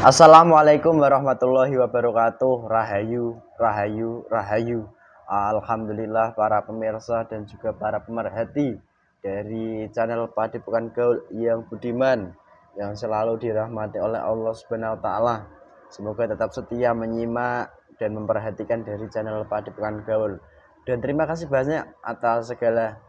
Assalamualaikum warahmatullahi wabarakatuh. Rahayu, rahayu, rahayu. Alhamdulillah para pemirsa dan juga para pemerhati dari channel Padepokan Gaul yang budiman, yang selalu dirahmati oleh Allah Subhanahu wa taala. Semoga tetap setia menyimak dan memperhatikan dari channel Padepokan Gaul. Dan terima kasih banyak atas segala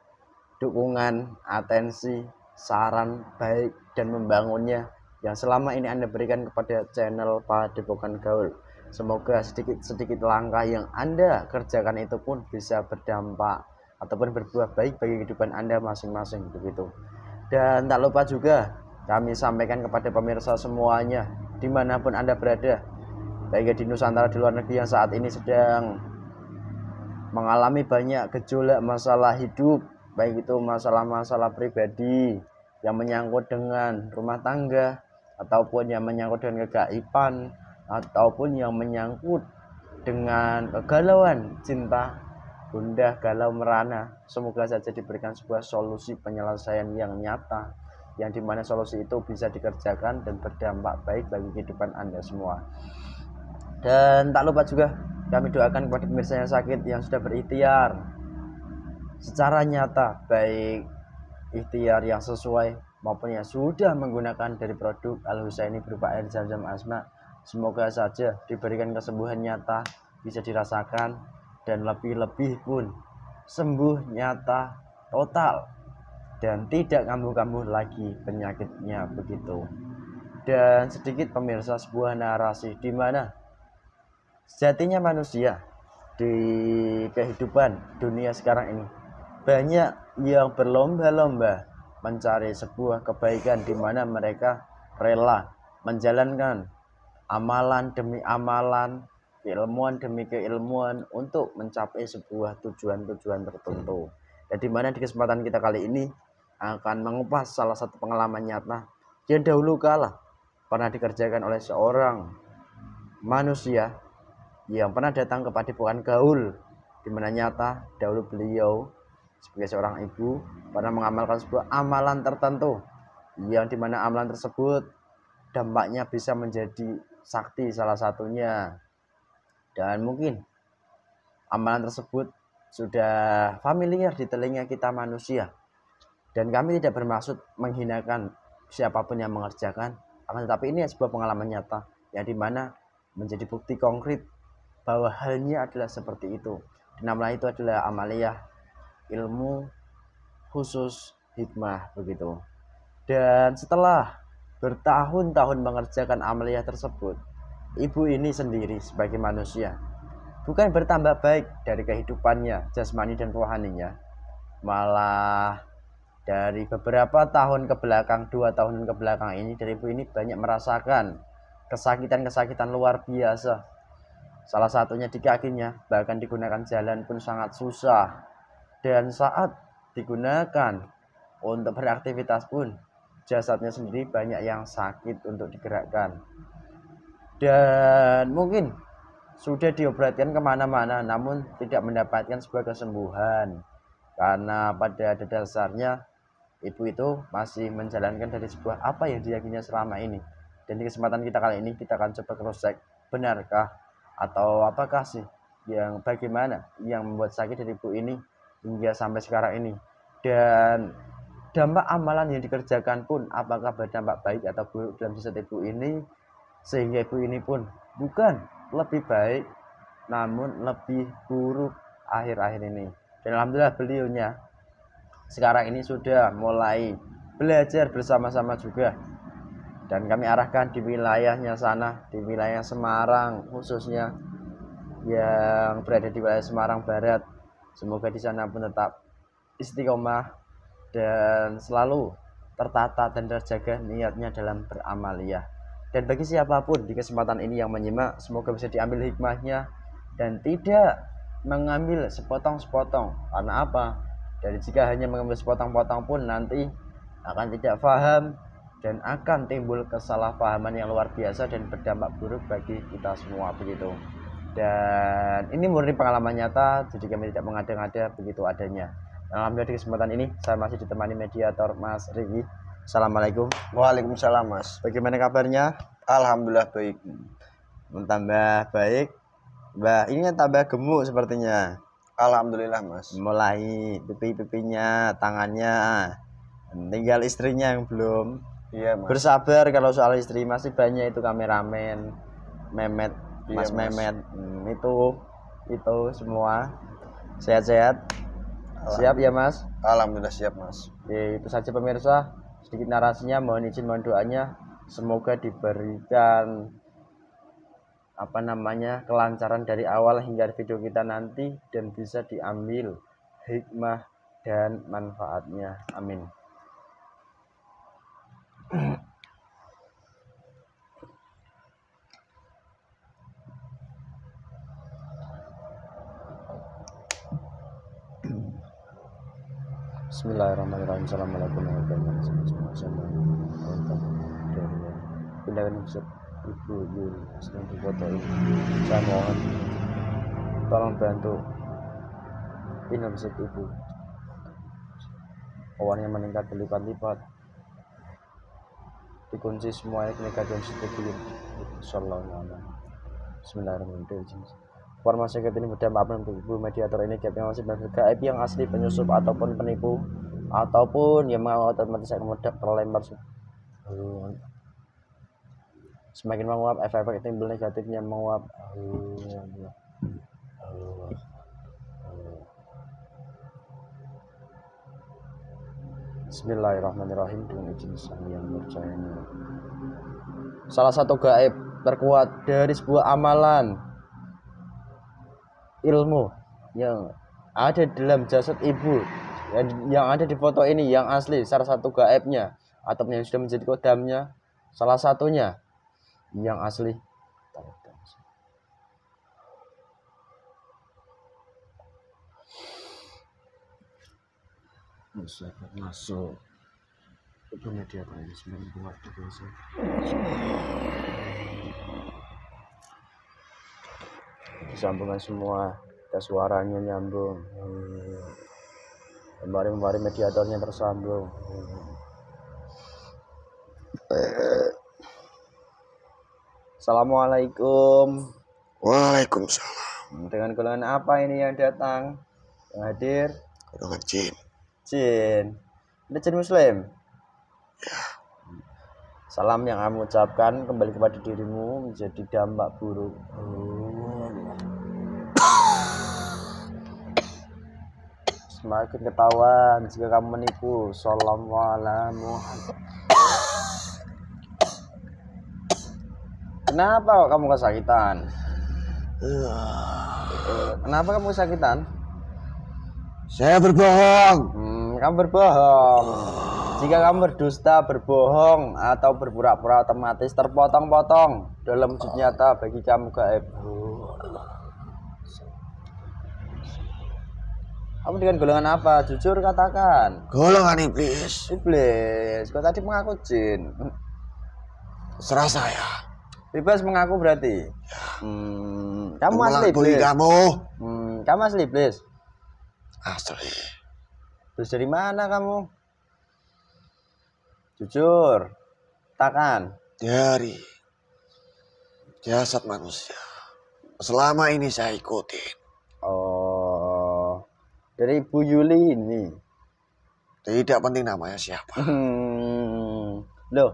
dukungan, atensi, saran baik dan membangunnya yang selama ini Anda berikan kepada channel Padepokan Gaul. Semoga sedikit-sedikit langkah yang Anda kerjakan itu pun bisa berdampak ataupun berbuah baik bagi kehidupan Anda masing-masing begitu. Dan tak lupa juga kami sampaikan kepada pemirsa semuanya dimanapun Anda berada, baik di Nusantara, di luar negeri yang saat ini sedang mengalami banyak gejolak masalah hidup, baik itu masalah-masalah pribadi yang menyangkut dengan rumah tangga, ataupun yang menyangkut dengan kegaiban, ataupun yang menyangkut dengan kegalauan cinta, gundah galau merana. Semoga saja diberikan sebuah solusi penyelesaian yang nyata, yang dimana solusi itu bisa dikerjakan dan berdampak baik bagi kehidupan Anda semua. Dan tak lupa juga kami doakan kepada pemirsa yang sakit yang sudah berikhtiar secara nyata, baik ikhtiar yang sesuai maupun yang sudah menggunakan dari produk Al Husaini berupa air zam-zam asma. Semoga saja diberikan kesembuhan nyata, bisa dirasakan, dan lebih-lebih pun sembuh nyata total dan tidak kambuh-kambuh lagi penyakitnya begitu. Dan sedikit pemirsa, sebuah narasi di mana sejatinya manusia di kehidupan dunia sekarang ini banyak yang berlomba-lomba mencari sebuah kebaikan, di mana mereka rela menjalankan amalan demi amalan, keilmuan demi keilmuan untuk mencapai sebuah tujuan-tujuan tertentu. Dan di mana di kesempatan kita kali ini akan mengupas salah satu pengalaman nyata yang dahulu kala pernah dikerjakan oleh seorang manusia yang pernah datang ke Padepokan Gaul, di mana nyata dahulu beliau sebagai seorang ibu pernah mengamalkan sebuah amalan tertentu, yang dimana amalan tersebut dampaknya bisa menjadi sakti salah satunya. Dan mungkin amalan tersebut sudah familiar di telinga kita manusia, dan kami tidak bermaksud menghinakan siapapun yang mengerjakan, akan tetapi ini sebuah pengalaman nyata yang dimana menjadi bukti konkret bahwa halnya adalah seperti itu. Dan amalan itu adalah amaliyah ilmu khusus hikmah begitu. Dan setelah bertahun-tahun mengerjakan amaliyah tersebut, ibu ini sendiri sebagai manusia bukan bertambah baik dari kehidupannya jasmani dan rohaninya, malah dari beberapa tahun ke belakang, 2 tahun ke belakang ini, dari ibu ini banyak merasakan kesakitan-kesakitan luar biasa. Salah satunya di kakinya, bahkan digunakan jalan pun sangat susah. Dan saat digunakan untuk beraktivitas pun, jasadnya sendiri banyak yang sakit untuk digerakkan. Dan mungkin sudah diobatkan kemana-mana, namun tidak mendapatkan sebuah kesembuhan. Karena pada dasarnya ibu itu masih menjalankan dari sebuah apa yang diyakininya selama ini. Dan di kesempatan kita kali ini, kita akan coba cross check, benarkah atau apakah sih yang bagaimana yang membuat sakit dari ibu ini hingga sampai sekarang ini, dan dampak amalan yang dikerjakan pun apakah berdampak baik atau buruk dalam jasad ibu ini, sehingga ibu ini pun bukan lebih baik namun lebih buruk akhir-akhir ini. Dan alhamdulillah beliaunya sekarang ini sudah mulai belajar bersama-sama juga, dan kami arahkan di wilayahnya sana, di wilayah Semarang khususnya, yang berada di wilayah Semarang Barat. Semoga di sana pun tetap istiqomah dan selalu tertata dan terjaga niatnya dalam beramaliyah. Dan bagi siapapun di kesempatan ini yang menyimak, semoga bisa diambil hikmahnya dan tidak mengambil sepotong-sepotong. Karena apa? Dari jika hanya mengambil sepotong-potong pun nanti akan tidak paham dan akan timbul kesalahpahaman yang luar biasa dan berdampak buruk bagi kita semua begitu. Dan ini murni pengalaman nyata, jadi kami tidak mengada-ngada, begitu adanya. Alhamdulillah di kesempatan ini saya masih ditemani mediator Mas Rigi. Assalamualaikum. Waalaikumsalam, Mas. Bagaimana kabarnya? Alhamdulillah baik. Tambah baik. Mbak, ini kan tambah gemuk sepertinya. Alhamdulillah, Mas. Mulai pipi-pipinya, tangannya. Tinggal istrinya yang belum. Iya, Mas. Bersabar kalau soal istri, masih banyak itu kameramen, Memet, Mas Iya, Mas. Memet. Itu semua sehat-sehat. Siap ya, Mas? Alhamdulillah siap, Mas. Oke, itu saja pemirsa. Sedikit narasinya, mohon izin, mohon doanya. Semoga diberikan kelancaran dari awal hingga video kita nanti dan bisa diambil hikmah dan manfaatnya. Amin. Bismillahirrahmanirrahim. Assalamualaikum warahmatullahi wabarakatuh. Pindahkan Ustaz Ibu Yul sedang difotoin. Saya mohon tolong bantu pindah Ustaz Ibu. Awannya meningkat berlipat-lipat. Dikunci semuanya kenikatan Ustaz Ibu. Insyaallah. Bismillahirrahmanirrahim. Informasi ini mudah maafkan untuk ibu mediator ini yang masih gaib yang asli penyusup ataupun penipu ataupun yang mengawal otomatis akan mudah terlempar. Semakin menguap efek timbul negatifnya menguap. Bismillahirrahmanirrahim dengan izin sang yang percaya. Salah satu gaib terkuat dari sebuah amalan ilmu yang ada dalam jasad ibu yang ada di foto ini yang asli, salah satu gaibnya atau yang sudah menjadi kodamnya, salah satunya yang asli. Masuk itu media ini sebenarnya buat biasa. Disambungkan semua, kita suaranya nyambung. Kemarin mediatornya tersambung. Assalamualaikum. Waalaikumsalam. Dengan golongan apa ini yang datang? Yang hadir? Golongan jin. Jin. Ada jin muslim? Ya. Salam yang kamu ucapkan kembali kepada dirimu menjadi dampak buruk. Semakin ketahuan jika kamu menipu. Assalamualaikum. Kenapa kamu kesakitan? Kenapa kamu kesakitan? Saya berbohong. Kamu berbohong. Jika kamu berdusta, berbohong, atau berpura-pura otomatis terpotong-potong dalam wujud nyata bagi kamu gaib. Kamu dengan golongan apa? Jujur katakan. Golongan iblis. Iblis. Kau tadi mengaku jin. Serah saya. Bebas mengaku berarti. Kamu asli iblis. Kamu asli iblis. Asli. Terus dari mana kamu? Jujur, katakan. Dari jasad manusia. Selama ini saya ikutin. Oh, dari Ibu Yuli ini. Tidak penting namanya siapa. Loh,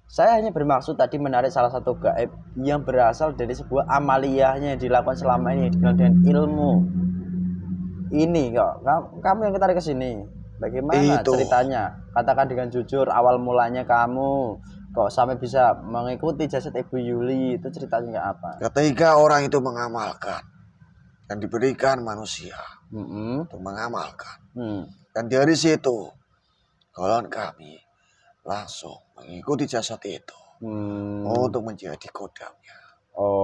saya hanya bermaksud tadi menarik salah satu gaib yang berasal dari sebuah amaliyahnya yang dilakukan selama ini dikenal dengan ilmu. Ini kok, kamu yang ketarik ke sini. Bagaimana itu ceritanya? Katakan dengan jujur, awal mulanya kamu kok sampai bisa mengikuti jasad Ibu Yuli, itu ceritanya apa? Ketika orang itu mengamalkan dan diberikan manusia untuk mengamalkan, dan dari situ golongan kami langsung mengikuti jasad itu untuk menjadi kodamnya. Oh,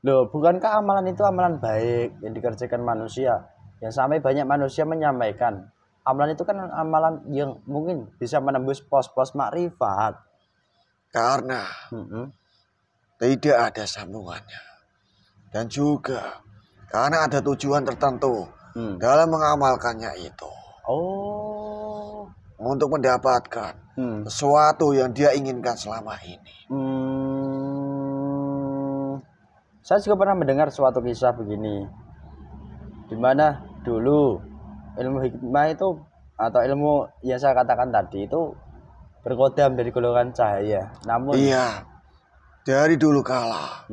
loh, bukankah amalan itu amalan baik yang dikerjakan manusia? Yang sampai banyak manusia menyampaikan amalan itu kan amalan yang mungkin bisa menembus pos-pos makrifat. Karena tidak ada sambungannya. Dan juga karena ada tujuan tertentu dalam mengamalkannya itu. Oh, untuk mendapatkan sesuatu yang dia inginkan selama ini. Saya juga pernah mendengar suatu kisah begini, di mana dulu ilmu hikmah itu atau ilmu yang saya katakan tadi itu berkodam dari golongan cahaya. Namun iya, dari dulu kala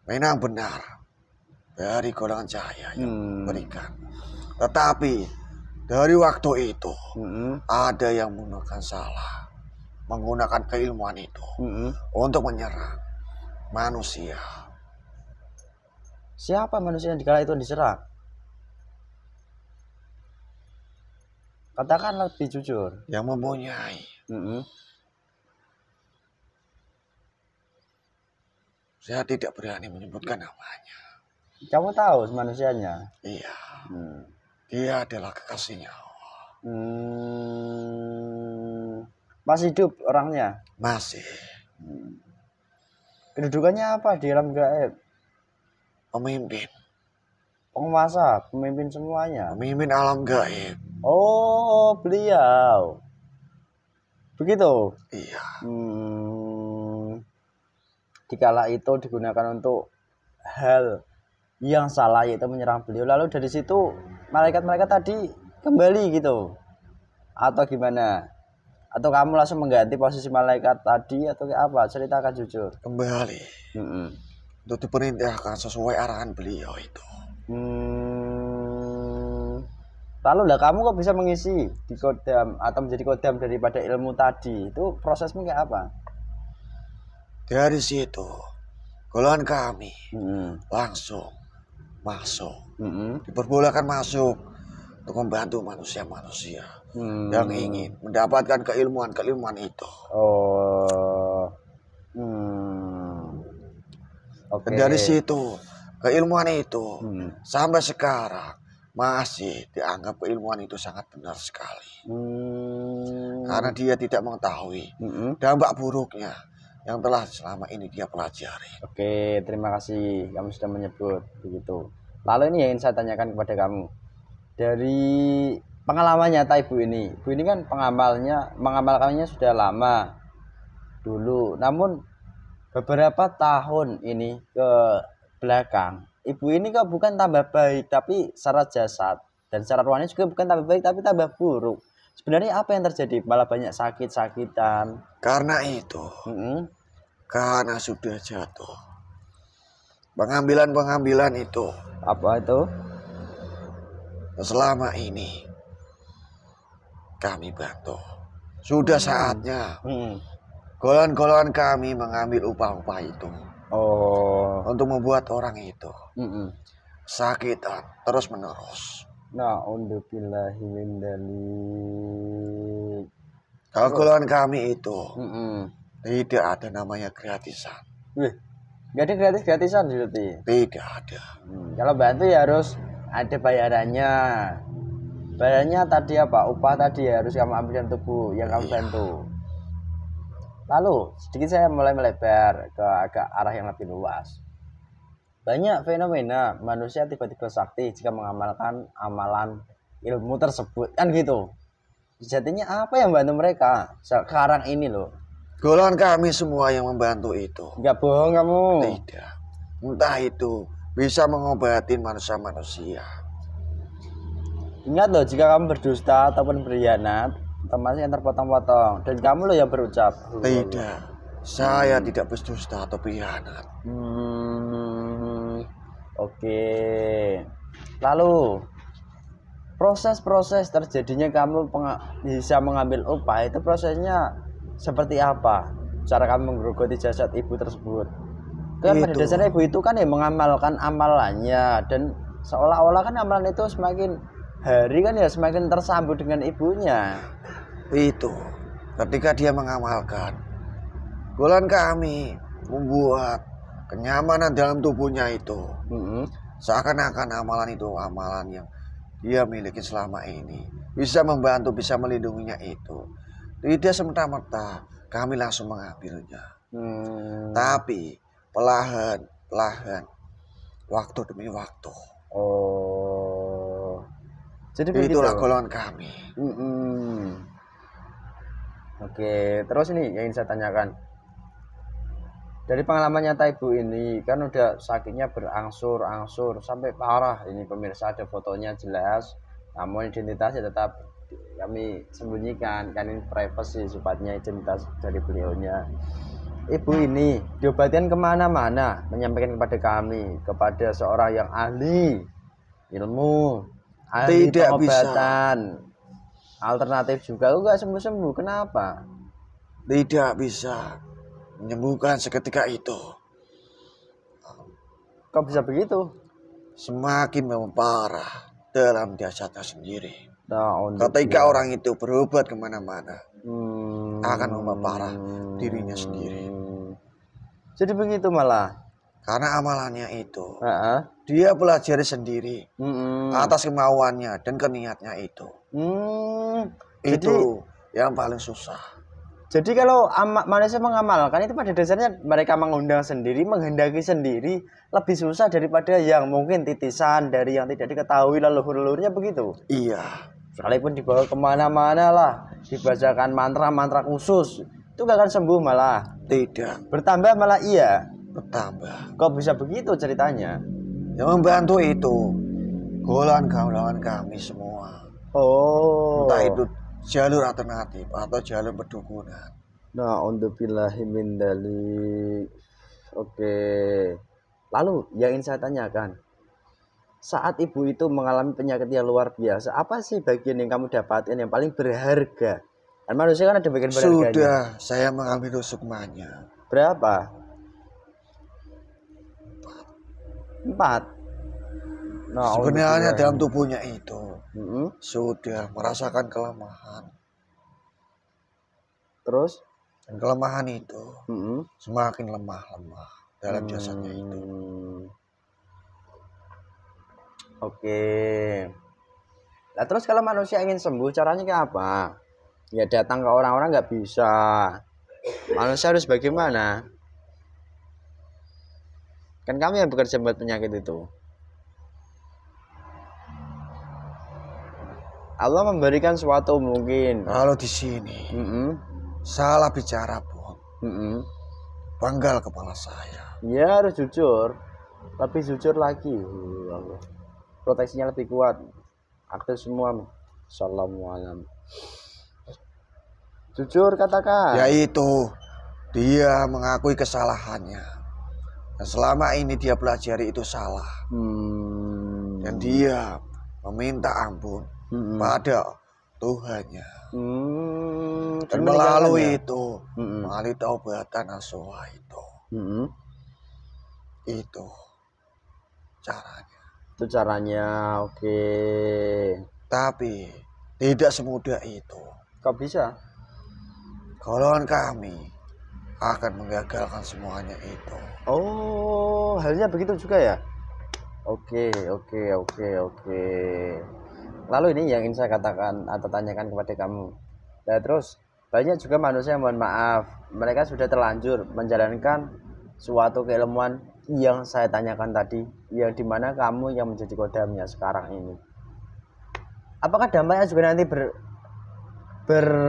memang benar dari golongan cahaya yang berikan. Tetapi dari waktu itu ada yang menggunakan salah, menggunakan keilmuan itu untuk menyerang manusia. Siapa manusia yang dikala itu diserang? Katakan lebih jujur. Yang mempunyai saya tidak berani menyebutkan namanya. Kamu tahu manusianya? Iya. Dia adalah kekasihnya Allah. Masih hidup orangnya? Masih. Kedudukannya apa di alam gaib? Pemimpin. Penguasa, pemimpin semuanya. Pemimpin alam gaib. Oh, beliau. Begitu? Iya. Dikala itu digunakan untuk hal yang salah, yaitu menyerang beliau. Lalu dari situ malaikat-malaikat tadi kembali gitu. Atau gimana? Atau kamu langsung mengganti posisi malaikat tadi atau apa? Ceritakan jujur. Kembali. Untuk diperintahkan sesuai arahan beliau itu. Lalu lah kamu kok bisa mengisi di kodam atau menjadi kodam daripada ilmu tadi? Itu prosesnya kayak apa? Dari situ golongan kami langsung masuk, diperbolehkan masuk untuk membantu manusia-manusia yang ingin mendapatkan keilmuan itu. Okay. Dari situ keilmuan itu sampai sekarang masih dianggap keilmuan itu sangat benar sekali. Karena dia tidak mengetahui dampak buruknya yang telah selama ini dia pelajari. Oke, terima kasih kamu sudah menyebut begitu. Lalu ini yang ingin saya tanyakan kepada kamu. Dari pengalaman nyata ibu ini kan mengamalkannya sudah lama dulu. Namun beberapa tahun ini ke belakang, ibu ini kok bukan tambah baik, tapi secara jasad dan secara rohani juga bukan tambah baik, tapi tambah buruk. Sebenarnya apa yang terjadi? Malah banyak sakit-sakitan. Karena itu, karena sudah jatuh. Pengambilan itu. Apa itu? Selama ini kami bantu. Sudah saatnya golongan-golongan kami mengambil upah-upah itu. Untuk membuat orang itu sakitan terus menerus. Na'udzubillahi min dzalik. Kalau golongan kami itu tidak ada namanya gratisan. Nggak ada gratisan berarti? Tidak ada. Kalau bantu ya harus ada bayarannya. Bayarannya tadi apa? Upah tadi ya harus kamu ambil dari tubuh yang kamu bantu. Lalu sedikit saya mulai melebar ke agak arah yang lebih luas. Banyak fenomena manusia tiba-tiba sakti jika mengamalkan amalan ilmu tersebut, kan gitu. Sejatinya apa yang membantu mereka sekarang ini loh? Golongan kami semua yang membantu itu. Enggak bohong kamu. Tidak. Entah itu bisa mengobati manusia-manusia. Ingat loh, jika kamu berdusta ataupun berkhianat, otomatis yang terpotong-potong. Dan kamu loh yang berucap. Tidak. Saya tidak berdusta atau berkhianat. Oke. Lalu proses-proses terjadinya kamu bisa mengambil upah itu prosesnya seperti apa? Cara kamu menggerogoti jasad ibu tersebut. Kan pada dasarnya ibu itu kan ya mengamalkan amalannya, dan seolah-olah kan amalan itu semakin hari kan ya semakin tersambung dengan ibunya. Itu ketika dia mengamalkan, golongan kami membuat kenyamanan dalam tubuhnya itu. Seakan-akan amalan itu amalan yang dia miliki selama ini, bisa membantu, bisa melindunginya itu. Tidak semerta-merta kami langsung mengambilnya. Tapi perlahan, waktu demi waktu. Jadi begitu. Itulah golongan kami. Oke, terus ini yang ingin saya tanyakan. Dari pengalaman nyata ibu ini kan udah sakitnya berangsur-angsur sampai parah. Ini pemirsa, ada fotonya jelas, namun identitasnya tetap kami sembunyikan, kan ini privacy sifatnya identitas dari beliaunya. Ibu ini diobatkan kemana-mana, menyampaikan kepada kami, kepada seorang yang ahli ilmu, ahli pengobatan alternatif juga, enggak sembuh-sembuh. Kenapa? Tidak bisa menyembuhkan seketika itu. Kok bisa begitu? Semakin memparah dalam jasadnya sendiri. Nah, ketika orang itu berobat kemana-mana, akan memperparah dirinya sendiri. Jadi begitu malah. Karena amalannya itu, dia pelajari sendiri atas kemauannya dan keniatnya itu. Itu yang paling susah. Jadi kalau manusia mengamalkan itu pada dasarnya mereka mengundang sendiri, menghendaki sendiri, lebih susah daripada yang mungkin titisan dari yang tidak diketahui leluhur-leluhurnya begitu. Iya. Sekalipun dibawa kemana-mana lah, dibacakan mantra-mantra khusus, itu gak akan sembuh malah. Tidak. Bertambah malah iya. Bertambah. Kok bisa begitu ceritanya? Yang membantu itu golongan kami semua. Oh. Entah itu jalur alternatif atau jalur perdukunan. Nah, undubillahi min dzalik. Oke. Lalu yang ingin saya tanyakan, saat ibu itu mengalami penyakit yang luar biasa, apa sih bagian yang kamu dapatkan yang paling berharga? Kan manusia kan ada bagian berharganya. Sudah, saya mengambil sukmanya. Berapa? 4. Nah, sebenarnya dalam tubuhnya itu sudah merasakan kelemahan. Terus? Dan kelemahan itu semakin lemah dalam jasadnya itu. Oke. Nah terus kalau manusia ingin sembuh caranya kayak apa? Ya datang ke orang-orang nggak bisa. Manusia harus bagaimana? Kan kami yang bekerja buat penyakit itu. Allah memberikan suatu mungkin. Kalau di sini salah bicara pun penggal kepala saya. Ya harus jujur, lebih jujur lagi. Proteksinya lebih kuat. Aktif semua. Assalamualaikum. Jujur katakan. Yaitu dia mengakui kesalahannya. Dan selama ini dia pelajari itu salah. Dan dia meminta ampun pada Tuhannya. Dan melalui itu, melalui taubatan nasuha itu. Itu caranya. Itu caranya, oke. Tapi tidak semudah itu. Kok bisa? Golongan kami akan menggagalkan semuanya itu. Oh, halnya begitu juga ya? Oke. Lalu ini yang ingin saya katakan atau tanyakan kepada kamu. Nah terus banyak juga manusia yang mohon maaf, mereka sudah terlanjur menjalankan suatu keilmuan yang saya tanyakan tadi, yang dimana kamu yang menjadi kodamnya sekarang ini. Apakah dampaknya juga nanti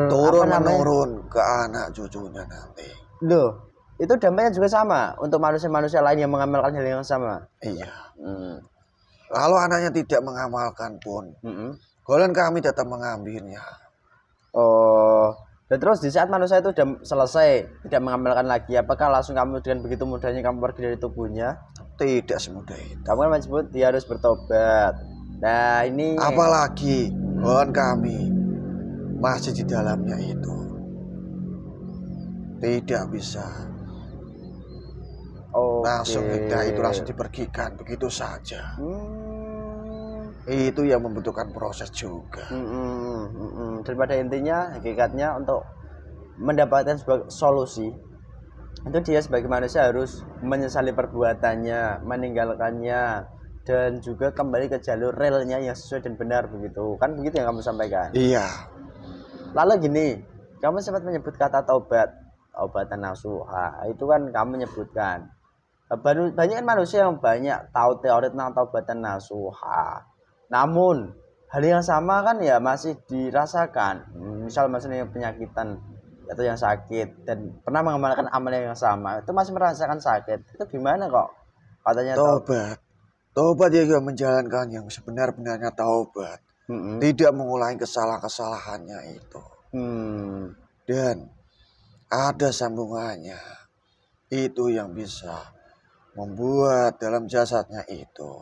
turun menurun ke anak cucunya nanti? Loh, itu dampaknya juga sama untuk manusia-manusia lain yang mengamalkan hal yang sama. Iya. Kalau anaknya tidak mengamalkan pun, golongan kami tetap mengambilnya. Oh, dan terus di saat manusia itu sudah selesai tidak mengamalkan lagi, apakah langsung kamu dengan begitu mudahnya kamu pergi dari tubuhnya? Tidak semudah itu. Kamu kan menyebut dia harus bertobat. Nah ini. Apalagi golongan kami masih di dalamnya itu, tidak bisa. Langsung itu langsung dipergikan begitu saja. Itu yang membutuhkan proses juga. Daripada intinya hakikatnya untuk mendapatkan sebuah solusi itu dia sebagai manusia harus menyesali perbuatannya, meninggalkannya, dan juga kembali ke jalur relnya yang sesuai dan benar begitu. Kan begitu yang kamu sampaikan? Iya. Lalu gini, kamu sempat menyebut kata taubat, taubatan nasuha. Itu kan kamu menyebutkan. Banyak kan manusia yang banyak tahu teori tentang taubatan nasuha. Namun hal yang sama kan ya masih dirasakan. Misal maksudnya penyakitan atau yang sakit dan pernah mengamalkan amalan yang sama itu masih merasakan sakit, itu gimana kok katanya Taubat dia juga menjalankan yang sebenar-benarnya taubat. Tidak mengulangi kesalahannya itu. Dan ada sambungannya. Itu yang bisa membuat dalam jasadnya itu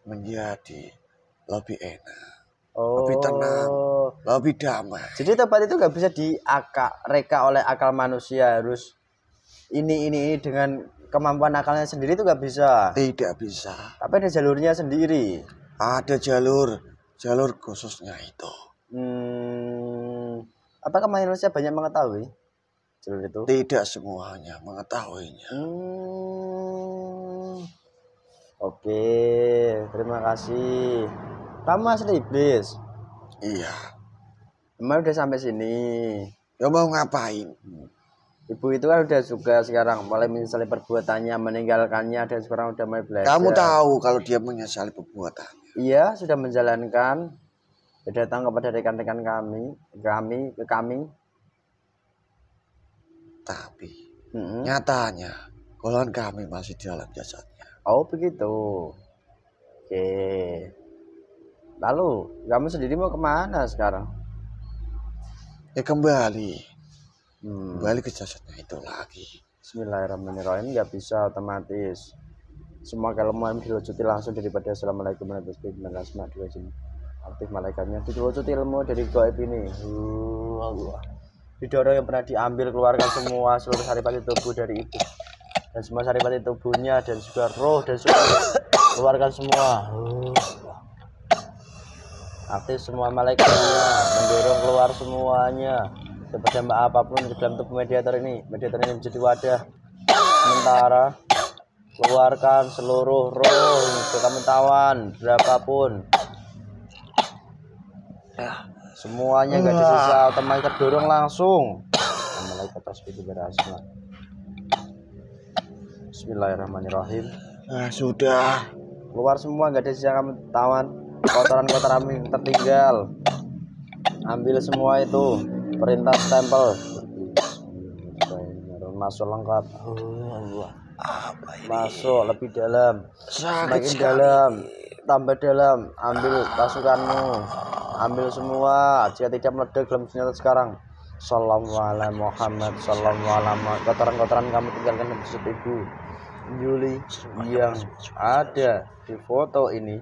menjadi lebih enak, lebih tenang, lebih damai. Jadi taubat itu nggak bisa reka oleh akal manusia, harus ini dengan kemampuan akalnya sendiri itu nggak bisa. Tidak bisa. Tapi ada jalurnya sendiri. Ada jalur khususnya itu. Apakah manusia banyak mengetahui jalur itu? Tidak semuanya mengetahuinya. Oke, terima kasih. Kamu asli iblis? Iya. Emang udah sampai sini. Ya mau ngapain? Ibu itu kan udah juga sekarang mulai menyesali perbuatannya, meninggalkannya, dan sekarang udah mulai belajar. Kamu tahu kalau dia menyesali perbuatannya? Iya, sudah menjalankan. Datang kepada rekan-rekan kami. Tapi nyatanya golongan kami masih di dalam jasadnya. Oh begitu. Oke. Lalu kamu sendiri mau kemana sekarang? Ya kembali ke jasadnya itu lagi. Bismillahirrahmanirrahim. Nggak bisa otomatis. Semua kelemahan dilucuti langsung daripada assalamualaikum warahmatullahi wabarakatuh. Aktif malaikatnya dilucuti ilmu dari gaib ini. Allah. Didorong yang pernah diambil, keluarkan semua seluruh saripati tubuh dari ibu dan semua saripati tubuhnya dan juga roh dan suku, keluarkan semua. Aktif semua malaikatnya, mendorong keluar semuanya. Berdampak apapun di dalam tubuh mediator ini menjadi wadah sementara. Keluarkan seluruh roh yang kamu tawan berapapun. Semuanya nggak ada sisa, otomatis terdorong langsung. Malaikat tasbih berhasil. Bismillahirrahmanirrahim. Sudah. Keluar semua, nggak ada sisa kamu tawan. Kotoran-kotoran yang tertinggal. Ambil semua itu. Perintah stempel. Masuk lengkap. Masuk lebih dalam. Semakin dalam. Tambah dalam. Ambil pasukanmu. Ambil semua, jika tidak meledak dalam senjata sekarang. Sallallahu alaihi Muhammad, sallallahu alaihi. Kotoran-kotoran kamu tinggalkan di sisi ibu Yuli yang ada di foto ini,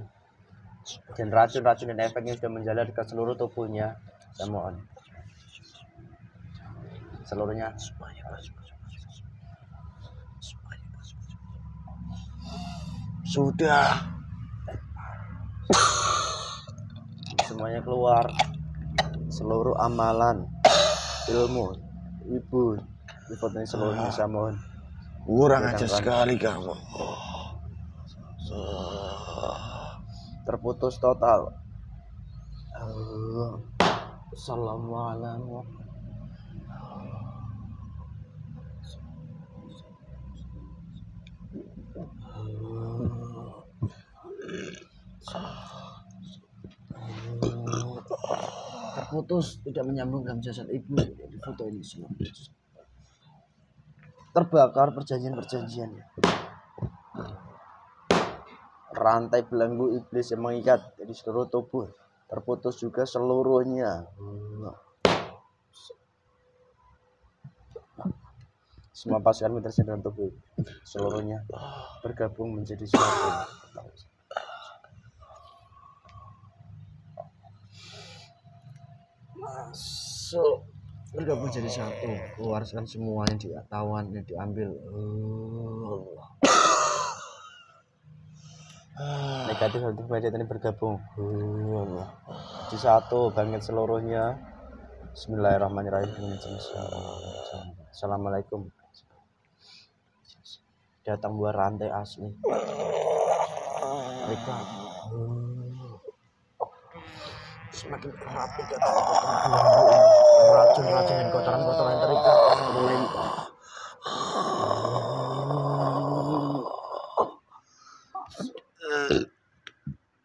dan racun-racun dan efeknya sudah menjalar ke seluruh tubuhnya. Saya mohon seluruhnya sudah semuanya keluar, seluruh amalan ilmu ibu di foto ini seluruhnya saya mohon. Kurang aja sekali kamu. Terputus total. Assalamualaikum. Terputus, tidak menyambungkan jasad ibu di foto ini semua. Terbakar perjanjian-perjanjiannya. Rantai belenggu iblis yang mengikat di seluruh tubuh terputus juga seluruhnya. Semua pasukan militer dalam tubuh seluruhnya bergabung menjadi satu. Masuk, bergabung jadi satu, keluarkan semua yang ditawan, yang diambil. Negatif untuk media ini bergabung di satu, bangkit seluruhnya. Bismillahirrahmanirrahim. Assalamualaikum. Datang buah rantai asli. Mereka semakin erat racun-racun dan kotoran-kotoran yang terikat melimpah.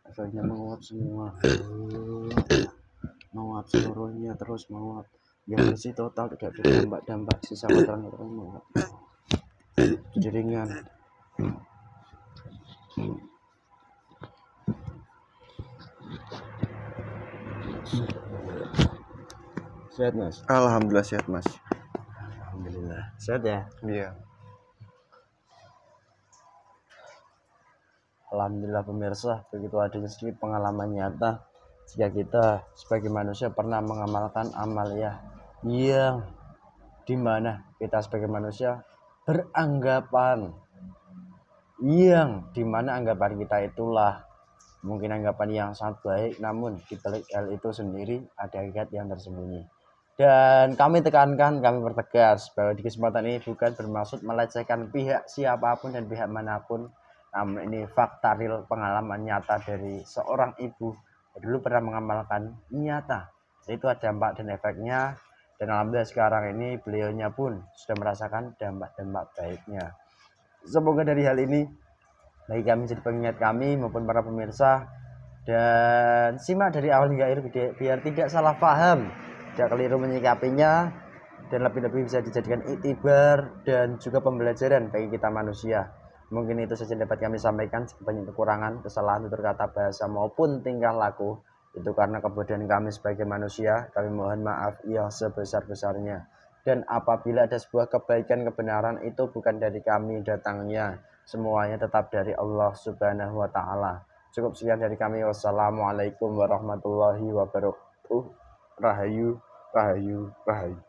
Efeknya menguat semua. Menguap seluruhnya, terus menguap. Yang bersih total, tidak ada dampak-dampak sisa kotoran menguap. Jadi ringan. Sehat Mas? Alhamdulillah sehat Mas. Alhamdulillah. Sehat ya? Iya. Alhamdulillah pemirsa, begitu adanya sedikit pengalaman nyata jika kita sebagai manusia pernah mengamalkan amalia yang dimana kita sebagai manusia beranggapan yang dimana anggapan kita itulah mungkin anggapan yang sangat baik, namun di balik hal itu sendiri ada hakikat yang tersembunyi. Dan kami tekankan, kami pertegas bahwa di kesempatan ini bukan bermaksud melecehkan pihak siapapun dan pihak manapun, namun ini fakta real pengalaman nyata dari seorang ibu yang dulu pernah mengamalkan nyata. Itu ada dampak dan efeknya, dan alhamdulillah sekarang ini beliaunya pun sudah merasakan dampak-dampak baiknya. Semoga dari hal ini bagi kami jadi pengingat kami maupun para pemirsa, dan simak dari awal hingga akhir biar tidak salah paham, tidak keliru menyikapinya, dan lebih-lebih bisa dijadikan iktibar dan juga pembelajaran bagi kita manusia. Mungkin itu saja dapat kami sampaikan. Banyak kekurangan, kesalahan tutur kata, bahasa maupun tingkah laku itu karena kebodohan kami sebagai manusia. Kami mohon maaf yang sebesar-besarnya. Dan apabila ada sebuah kebaikan, kebenaran, itu bukan dari kami datangnya, semuanya tetap dari Allah Subhanahu wa Ta'ala. Cukup sekian dari kami. Wassalamualaikum warahmatullahi wabarakatuh. Rahayu, rahayu, rahayu.